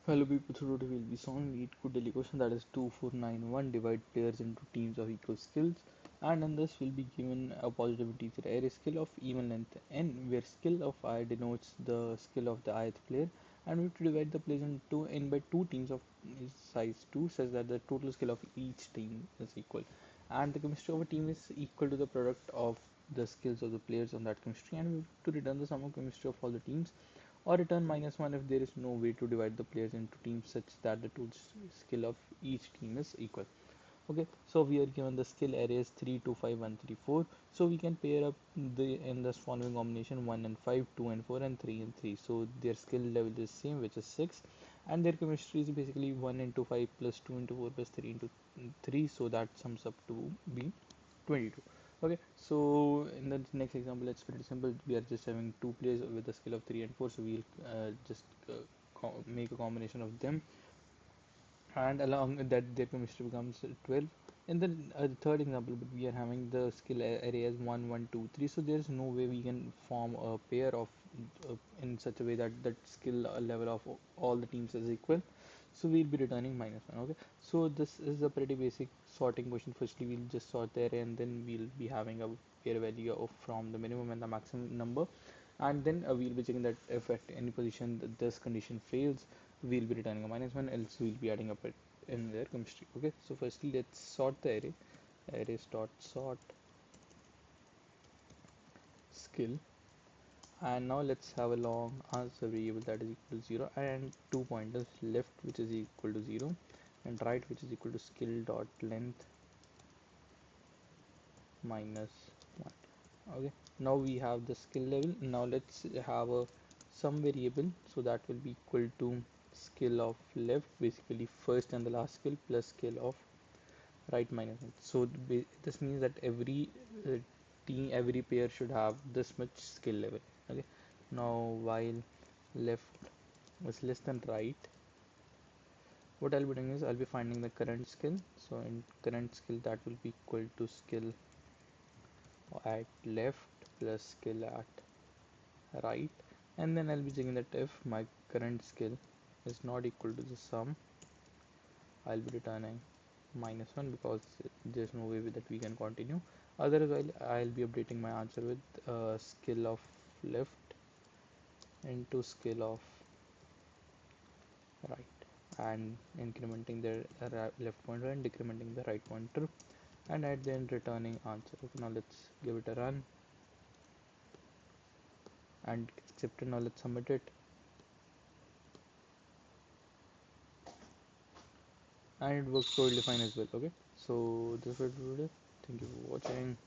Hello people, so today we'll be solving LeetCode DailyQuestion, that is 2491. Divide players into teams of equal skills, and in this we'll be given a positive integer array skill of even length n, where skill of I denotes the skill of the ith player, and we have to divide the players into n by two teams of size 2 such that the total skill of each team is equal, and the chemistry of a team is equal to the product of the skills of the players on that chemistry, and we have to return the sum of chemistry of all the teams, or return -1 if there is no way to divide the players into teams such that the total skill of each team is equal. Okay, so we are given the skill arrays 3, 2, 5, 1, 3, 4. So we can pair up the in this following combination 1 and 5, 2 and 4, and 3 and 3. So their skill level is same, which is 6, and their chemistry is basically 1 into 5 plus 2 into 4 plus 3 into 3. So that sums up to be 22. Okay, so in the next example, it's pretty simple. We are just having two players with a skill of 3 and 4, so we'll just make a combination of them, and along with that their chemistry becomes 12. In the third example, but we are having the skill array as 1, 1, 2, 3, so there's no way we can form a pair of in such a way that that skill level of all the teams is equal, so we'll be returning -1. Okay, so this is a pretty basic sorting question. Firstly, we'll just sort the array, and then we'll be having a pair value of from the minimum and the maximum number, and then we'll be checking that if at any position this condition fails, we'll be returning a -1, else we'll be adding up it in their chemistry. Okay, so firstly let's sort the array. Arrays dot sort skill, and now let's have a long answer variable that is equal to 0, and two pointers, left which is equal to 0 and right which is equal to skill dot length -1. Okay, now we have the skill level. Now let's have a sum variable, so that will be equal to skill of left, basically first and the last skill, plus skill of right -1. So this means that uh, every pair should have this much skill level. Okay, now while left is less than right, what I'll be doing is I'll be finding the current skill. So in current skill, that will be equal to skill at left plus skill at right, and then I'll be checking that if my current skill is not equal to the sum, I'll be returning -1, because there's no way that we can continue. Otherwise, I'll be updating my answer with skill of left into skill of right, and incrementing the left pointer and decrementing the right pointer, and at the end returning answer. Okay, now let's give it a run, and it's accepted. Now let's submit it, and it works totally fine as well. Okay, so this was it. Thank you for watching.